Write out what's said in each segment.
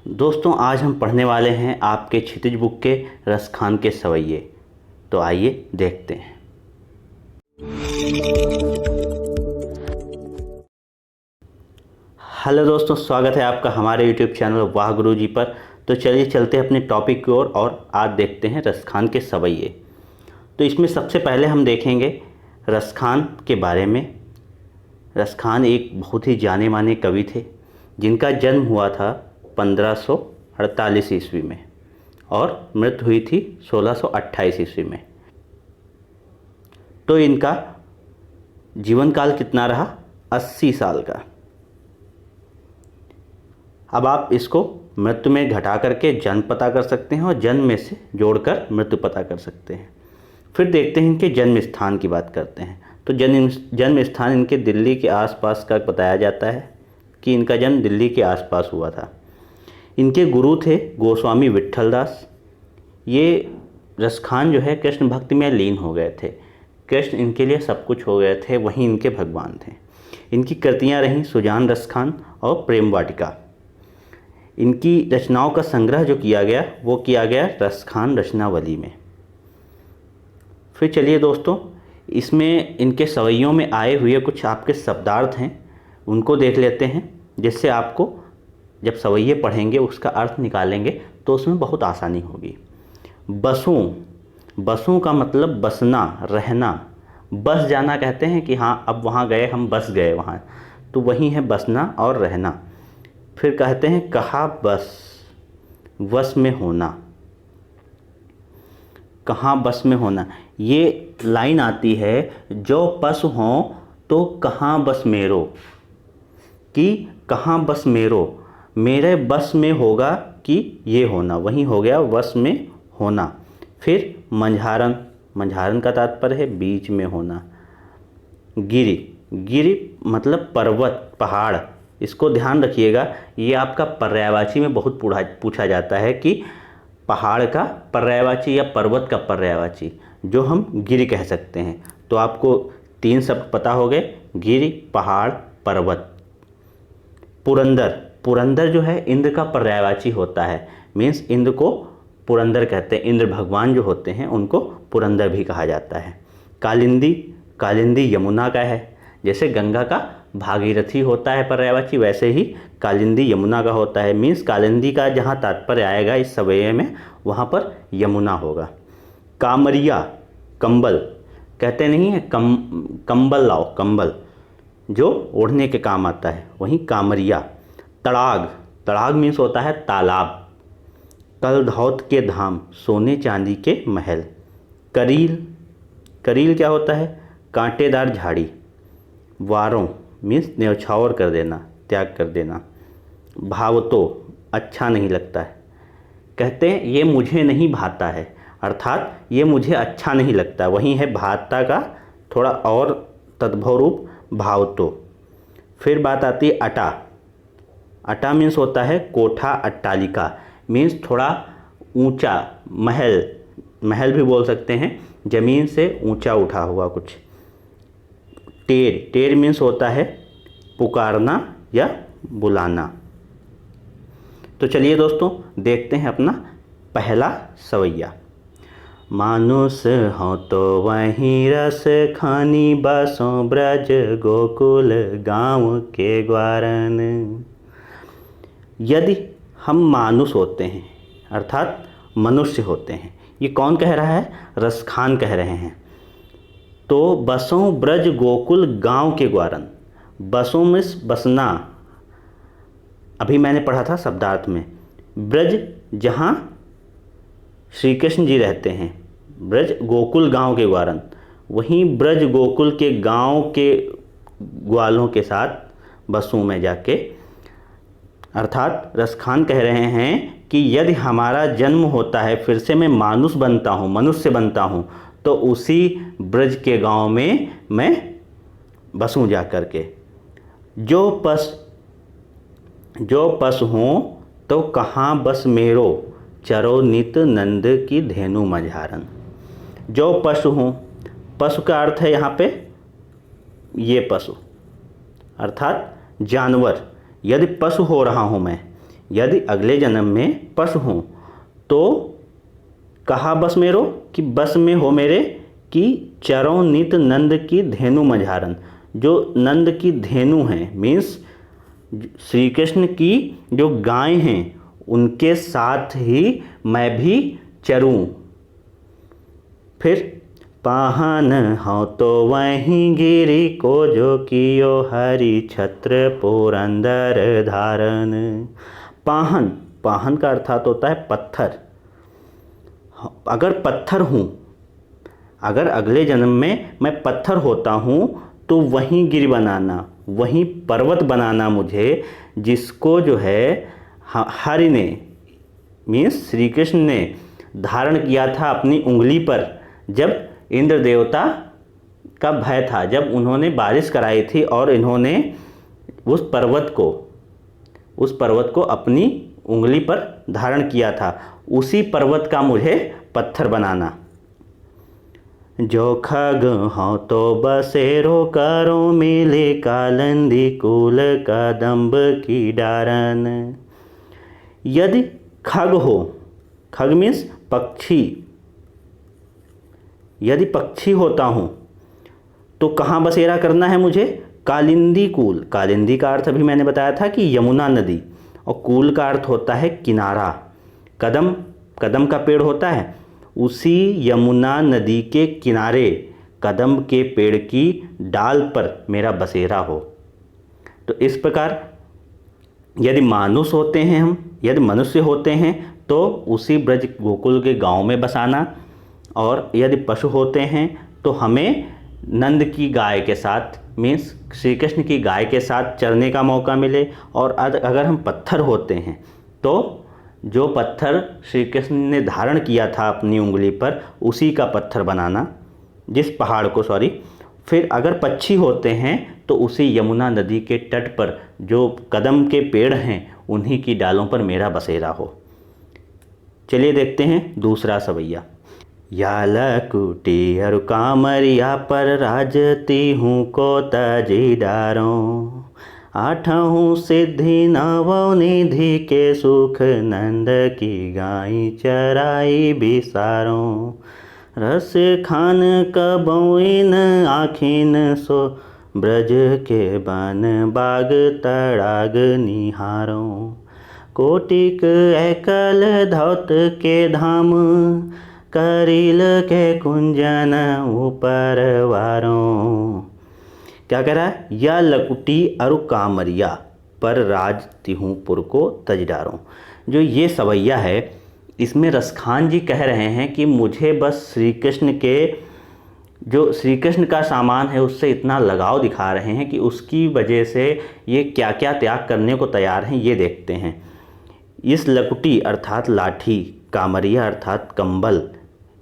दोस्तों आज हम पढ़ने वाले हैं आपके क्षितिज बुक के रसखान के सवैये। तो आइए देखते हैं। हेलो दोस्तों, स्वागत है आपका हमारे यूट्यूब चैनल वाह गुरुजी पर। तो चलिए चलते हैं अपने टॉपिक की ओर और आज देखते हैं रसखान के सवैये। तो इसमें सबसे पहले हम देखेंगे रसखान के बारे में। रसखान एक बहुत ही जाने माने कवि थे जिनका जन्म हुआ था 1548 ईस्वी में और मृत्यु हुई थी 1628 ईस्वी में। तो इनका जीवन काल कितना रहा? 80 साल का। अब आप इसको मृत्यु में घटा करके जन्म पता कर सकते हैं और जन्म में से जोड़कर मृत्यु पता कर सकते हैं। फिर देखते हैं इनके जन्म स्थान की बात करते हैं। तो जन्म स्थान इनके दिल्ली के आसपास का बताया जाता है कि इनका जन्म दिल्ली के आसपास हुआ था। इनके गुरु थे गोस्वामी विट्ठल दास। ये रसखान जो है कृष्ण भक्ति में लीन हो गए थे। कृष्ण इनके लिए सब कुछ हो गए थे, वहीं इनके भगवान थे। इनकी कृतियाँ रहीं सुजान रसखान और प्रेम वाटिका। इनकी रचनाओं का संग्रह जो किया गया वो किया गया रसखान रचनावली में। फिर चलिए दोस्तों, इसमें इनके सवैयों में आए हुए कुछ आपके शब्दार्थ हैं, उनको देख लेते हैं, जिससे आपको जब सवैये पढ़ेंगे उसका अर्थ निकालेंगे तो उसमें बहुत आसानी होगी। बसों का मतलब बसना, रहना। बस जाना कहते हैं कि हाँ अब वहाँ गए, हम बस गए वहाँ, तो वही है बसना और रहना। फिर कहते हैं कहा बस, वश में होना। कहाँ बस में होना, ये लाइन आती है जो पस हों तो कहाँ बस मेरो, कि कहाँ बस मेरो, मेरे बस में होगा कि ये होना, वहीं हो गया वश में होना। फिर मंझारन का तात्पर्य है बीच में होना। गिरि मतलब पर्वत, पहाड़। इसको ध्यान रखिएगा, ये आपका पर्यायवाची में बहुत पूछा जाता है कि पहाड़ का पर्यायवाची या पर्वत का पर्यायवाची, जो हम गिरि कह सकते हैं। तो आपको 3 शब्द पता हो गए, गिरि, पहाड़, पर्वत। पुरंदर जो है इंद्र का पर्यायवाची होता है, मीन्स इंद्र को पुरंदर कहते हैं। इंद्र भगवान जो होते हैं उनको पुरंदर भी कहा जाता है। कालिंदी यमुना का है। जैसे गंगा का भागीरथी होता है पर्यायवाची, वैसे ही कालिंदी यमुना का होता है। मीन्स कालिंदी का जहाँ तात्पर्य आएगा इस सवैये में, वहाँ पर यमुना होगा। कामरिया, कंबल कहते नहीं है, कंबल लाओ, कंबल जो ओढ़ने के काम आता है, वहीं कामरिया। तड़ाग मीन्स होता है तालाब। कलधौत के धाम, सोने चांदी के महल। करील क्या होता है? कांटेदार झाड़ी। वारों मीन्स न्यौछावर कर देना, त्याग कर देना। भावतो अच्छा नहीं लगता है। कहते हैं ये मुझे नहीं भाता है, अर्थात ये मुझे अच्छा नहीं लगता, वहीं है भाता का थोड़ा और तद्भव रूप भावतो। फिर बात आती है अटा मीन्स होता है कोठा, अट्टालिका मीन्स थोड़ा ऊंचा, महल भी बोल सकते हैं, ज़मीन से ऊंचा उठा हुआ कुछ। टेर मीन्स होता है पुकारना या बुलाना। तो चलिए दोस्तों देखते हैं अपना पहला सवैया। मानुष हो तो वहीं रस खानी, बसों ब्रज गोकुल गाँव के ग्वारन। यदि हम मानुष होते हैं अर्थात मनुष्य होते हैं, ये कौन कह रहा है? रसखान कह रहे हैं। तो बसों ब्रज गोकुल गांव के ग्वारन। बसों में बसना, अभी मैंने पढ़ा था शब्दार्थ में। ब्रज जहाँ श्री कृष्ण जी रहते हैं, ब्रज गोकुल गांव के ग्वारन, वहीं ब्रज गोकुल के गांव के ग्वालों के साथ बसों में जाके। अर्थात रसखान कह रहे हैं कि यदि हमारा जन्म होता है, फिर से मैं मनुष्य बनता हूँ, तो उसी ब्रज के गांव में मैं बसूं जा कर के। जो पस हों तो कहाँ बस मेरो, चरो नित नंद की धेनु मझारन। जो पशु हों, पशु का अर्थ है यहाँ पे ये पशु अर्थात जानवर। यदि पशु हो रहा हूँ मैं, यदि अगले जन्म में पशु हूँ तो कहा बस मेरो कि बस में हो मेरे कि चरों नित नंद की धेनु मझारन। जो नंद की धेनु हैं मीन्स श्री कृष्ण की जो गाय हैं उनके साथ ही मैं भी चरूं। फिर पाहन हो तो वहीं गिरी को जो कियो हरि छत्र पुरंदर धारण। पाहन, पाहन का अर्थात होता है पत्थर। अगर पत्थर हूँ, अगर अगले जन्म में मैं पत्थर होता हूँ तो वहीं गिरी बनाना, वहीं पर्वत बनाना मुझे, जिसको जो है हरि ने मीन्स श्री कृष्ण ने धारण किया था अपनी उंगली पर जब इंद्र देवता का भय था, जब उन्होंने बारिश कराई थी और इन्होंने उस पर्वत को अपनी उंगली पर धारण किया था, उसी पर्वत का मुझे पत्थर बनाना। जो खग हो तो बसेरो करो मिले कालंदी कुल कदम्ब की डारन। यदि खग हो, खग मीन्स पक्षी, यदि पक्षी होता हूँ तो कहाँ बसेरा करना है मुझे? कालिंदी कूल। कालिंदी का अर्थ अभी मैंने बताया था कि यमुना नदी, और कूल का अर्थ होता है किनारा। कदम, कदम का पेड़ होता है, उसी यमुना नदी के किनारे कदम के पेड़ की डाल पर मेरा बसेरा हो। तो इस प्रकार यदि मानुष होते हैं हम, यदि मनुष्य होते हैं तो उसी ब्रज गोकुल के गांव में बसाना, और यदि पशु होते हैं तो हमें नंद की गाय के साथ मीन्स श्री कृष्ण की गाय के साथ चरने का मौका मिले। और अगर हम पत्थर होते हैं तो जो पत्थर श्री कृष्ण ने धारण किया था अपनी उंगली पर, उसी का पत्थर बनाना, जिस पहाड़ को फिर अगर पक्षी होते हैं तो उसी यमुना नदी के तट पर जो कदम के पेड़ हैं उन्हीं की डालों पर मेरा बसेरा हो। चलिए देखते हैं दूसरा सवैया। या लकुटी अरु कामरिया पर राजती हूँ को तजी डारों। आठहूँ सिद्धि नवो निधि के सुख नंद की गाई चराई बिसारों। रस खान कबोइन आखिन सो ब्रज के बन बाग तड़ाग निहारों। कोटिक एकल धौत के धाम करील के कुंजन ऊपर वारों। क्या कह रहा है? या लकुटी अरु कामरिया पर राज तिहूपुर को तजडारों। जो ये सवैया है इसमें रसखान जी कह रहे हैं कि मुझे बस श्री कृष्ण के जो श्री कृष्ण का सामान है उससे इतना लगाव दिखा रहे हैं कि उसकी वजह से ये क्या क्या त्याग करने को तैयार हैं, ये देखते हैं। इस लकुटी अर्थात लाठी, कामरिया अर्थात कंबल,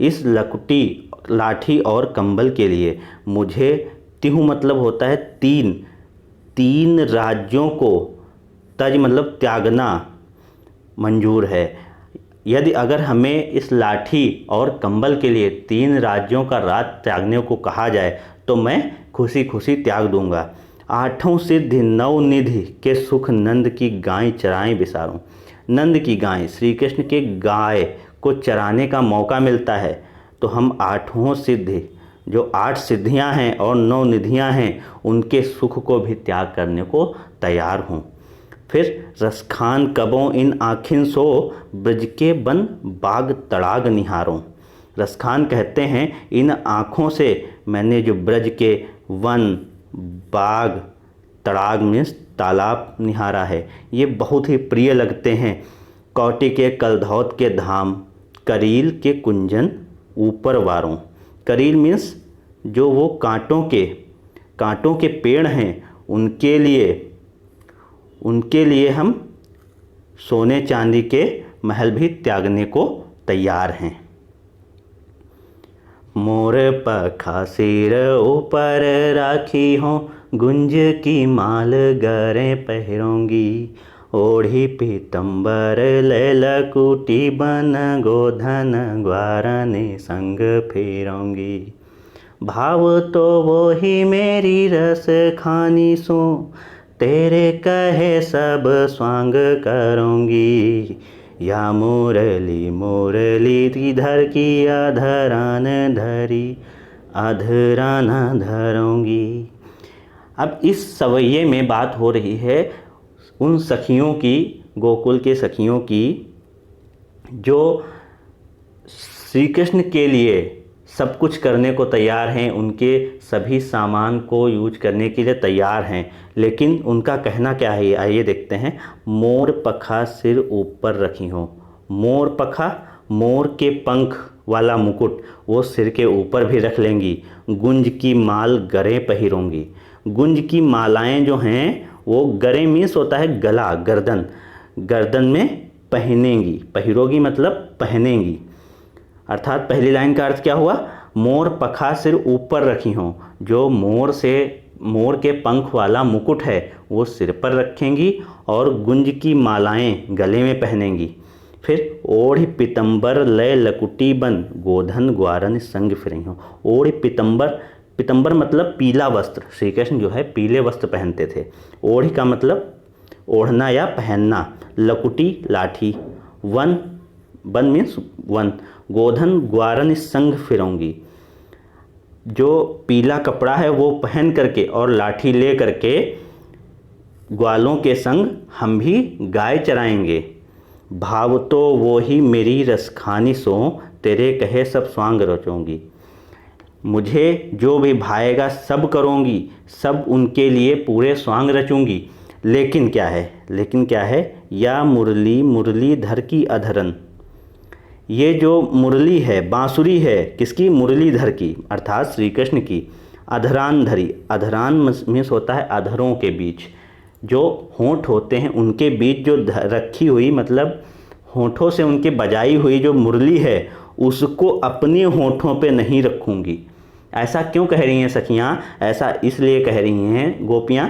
इस लकुटी लाठी और कंबल के लिए मुझे तिहु मतलब होता है तीन राज्यों को तज मतलब त्यागना मंजूर है। यदि अगर हमें इस लाठी और कंबल के लिए 3 राज्यों का राज त्यागने को कहा जाए तो मैं खुशी खुशी त्याग दूंगा। आठों सिद्धि नौ निधि के सुख नंद की गाय चराएं बिसारूं। नंद की गाय, श्री कृष्ण के गाय को चराने का मौका मिलता है तो हम आठों सिद्धि, जो 8 सिद्धियां हैं और 9 निधियां हैं, उनके सुख को भी त्याग करने को तैयार हूँ। फिर रसखान कबों इन आखिन सो ब्रज के बन बाग तड़ाग निहारों। रसखान कहते हैं इन आँखों से मैंने जो ब्रज के वन, बाग, तड़ाग मीन्स तालाब निहारा है, ये बहुत ही प्रिय लगते हैं। कौटी के कलधौत के धाम, करील के कुंजन ऊपर वारों। करील मीन्स जो वो कांटों के पेड़ हैं, उनके लिए हम सोने चांदी के महल भी त्यागने को तैयार हैं। मोर पखा सिर ऊपर राखी हो, गुंज की माल गरे पहरोंगी। ओढ़ी पीतंबर ले लकुटी बन गोधन ग्वारने संग फेरोंगी। भाव तो वो ही मेरी रस खानी सो, तेरे कहे सब स्वांग करूँगी, या मुरली मुरली इधर की अधरान धरी, अधरान धरूँगी। अब इस सवैये में बात हो रही है उन सखियों की, गोकुल के सखियों की, जो श्री कृष्ण के लिए सब कुछ करने को तैयार हैं, उनके सभी सामान को यूज करने के लिए तैयार हैं, लेकिन उनका कहना क्या है, आइए देखते हैं। मोर पखा सिर ऊपर रखी हो। मोर पखा, मोर के पंख वाला मुकुट वो सिर के ऊपर भी रख लेंगी। गुंज की माल गरे पहिरोंगी। गुंज की मालाएं जो हैं वो गरे मीन्स होता है गला, गर्दन, गर्दन में पहनेंगी। पहिरोगी मतलब पहनेंगी। अर्थात पहली लाइन का अर्थ क्या हुआ, मोर पखा सिर ऊपर रखी हों, जो मोर के पंख वाला मुकुट है वो सिर पर रखेंगी और गुंज की मालाएं गले में पहनेंगी। फिर ओढ़ पितंबर लय लकुटी बन, गोधन ग्वारन संग फिरें हो। ओढ़ पितंबर, पितंबर मतलब पीला वस्त्र, श्री कृष्ण जो है पीले वस्त्र पहनते थे। ओढ़ का मतलब ओढ़ना या पहनना, लकुटी लाठी, वन, वन मीन्स वन, गोधन ग्वारन संग फिरूंगी, जो पीला कपड़ा है वो पहन करके और लाठी ले करके ग्वालों के संग हम भी गाय चराएंगे। भाव तो वो ही मेरी रसखानी सो, तेरे कहे सब स्वांग रचूंगी। मुझे जो भी भाएगा सब करूँगी, सब उनके लिए पूरे स्वांग रचूंगी। लेकिन क्या है, लेकिन क्या है, या मुरली मुरली धर की अधरन। ये जो मुरली है, बांसुरी है, किसकी, मुरलीधर की, अर्थात श्री कृष्ण की। अधरान धरी, अधरान मीन्स होता है अधरों के बीच, जो होंठ होते हैं उनके बीच जो रखी हुई, मतलब होंठों से उनके बजाई हुई जो मुरली है उसको अपने होंठों पे नहीं रखूँगी। ऐसा क्यों कह रही हैं सखियाँ, ऐसा इसलिए कह रही हैं गोपियाँ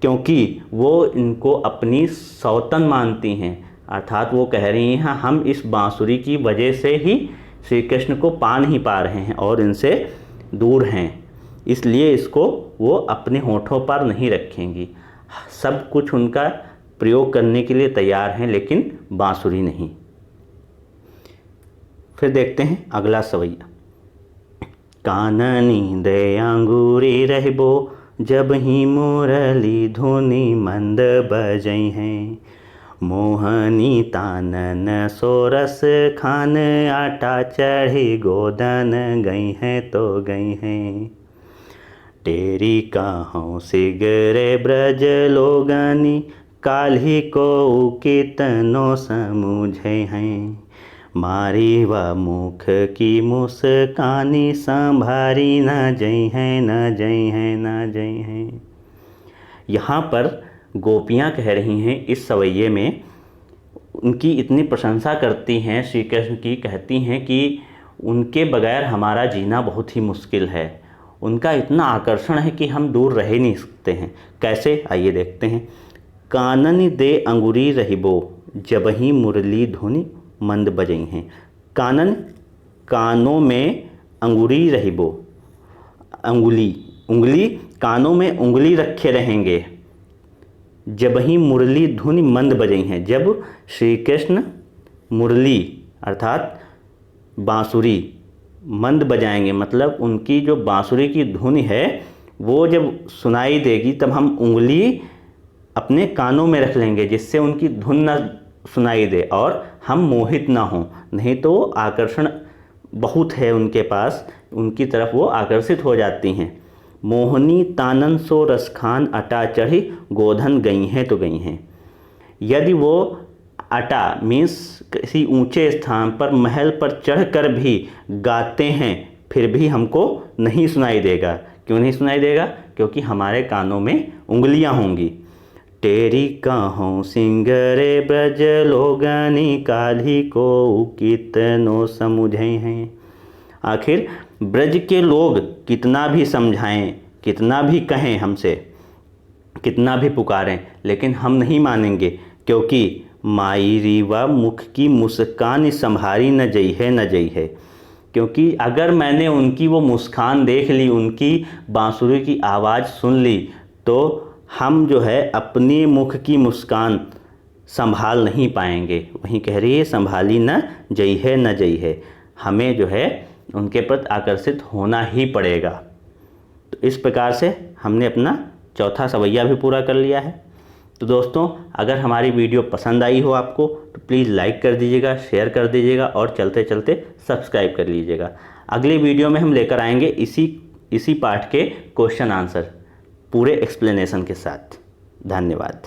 क्योंकि वो इनको अपनी सौतन मानती हैं। अर्थात वो कह रही हैं हम इस बांसुरी की वजह से ही श्री कृष्ण को पा नहीं पा रहे हैं और इनसे दूर हैं, इसलिए इसको वो अपने होठों पर नहीं रखेंगी। सब कुछ उनका प्रयोग करने के लिए तैयार हैं, लेकिन बांसुरी नहीं। फिर देखते हैं अगला सवैया। काननी दे अंगूरी रहबो, जब ही मुरली धुनी मंद बजई हैं। मोहनी तानन सोरस खान, आटा चढ़ी गोदन गई हैं तो गई हैं। तेरी कहों सिगरे ब्रज लोगनी, काल्ही को कितनो समझे हैं। मारी व मुख की मुस्कानी, संभारी न जई हैं, न जई हैं, न जई हैं। यहाँ पर गोपियाँ कह रही हैं इस सवैये में, उनकी इतनी प्रशंसा करती हैं श्री कृष्ण की, कहती हैं कि उनके बगैर हमारा जीना बहुत ही मुश्किल है। उनका इतना आकर्षण है कि हम दूर रह ही नहीं सकते हैं। कैसे, आइए देखते हैं। कानन दे अंगुरी रहिबो, जब ही मुरली धुनि मंद बजई हैं। कानन, कानों में अंगुरी रहिबो, अंगुली, उंगली, कानों में उंगली रखे रहेंगे। जब ही मुरली धुनि मंद बजई हैं, जब श्री कृष्ण मुरली अर्थात बांसुरी मंद बजाएंगे, मतलब उनकी जो बांसुरी की धुन है वो जब सुनाई देगी तब हम उंगली अपने कानों में रख लेंगे, जिससे उनकी धुन न सुनाई दे और हम मोहित ना हों। नहीं तो आकर्षण बहुत है उनके पास, उनकी तरफ वो आकर्षित हो जाती हैं। मोहनी तानन सो रसखान, अटा चढ़ी गोधन गई हैं तो गई हैं। यदि वो अटा मीन्स किसी ऊंचे स्थान पर, महल पर चढ़कर भी गाते हैं, फिर भी हमको नहीं सुनाई देगा। क्यों नहीं सुनाई देगा? क्योंकि हमारे कानों में उंगलियां होंगी। तेरी कहों सिंगरे ब्रज लोगनी, काल्ही को कितनो समझे हैं। आखिर ब्रज के लोग कितना भी समझाएं, कितना भी कहें हमसे, कितना भी पुकारें, लेकिन हम नहीं मानेंगे, क्योंकि माई रीवा मुख की मुस्कान संभारी न जई है, न जई है। क्योंकि अगर मैंने उनकी वो मुस्कान देख ली, उनकी बांसुरी की आवाज़ सुन ली, तो हम जो है अपने मुख की मुस्कान संभाल नहीं पाएंगे। वहीं कह रही है संभाली न जई है न जई है, हमें जो है उनके प्रति आकर्षित होना ही पड़ेगा। तो इस प्रकार से हमने अपना चौथा सवैया भी पूरा कर लिया है। तो दोस्तों, अगर हमारी वीडियो पसंद आई हो आपको तो प्लीज़ लाइक कर दीजिएगा, शेयर कर दीजिएगा और चलते चलते सब्सक्राइब कर लीजिएगा। अगली वीडियो में हम लेकर आएंगे इसी पाठ के क्वेश्चन आंसर पूरे एक्सप्लेनेशन के साथ। धन्यवाद।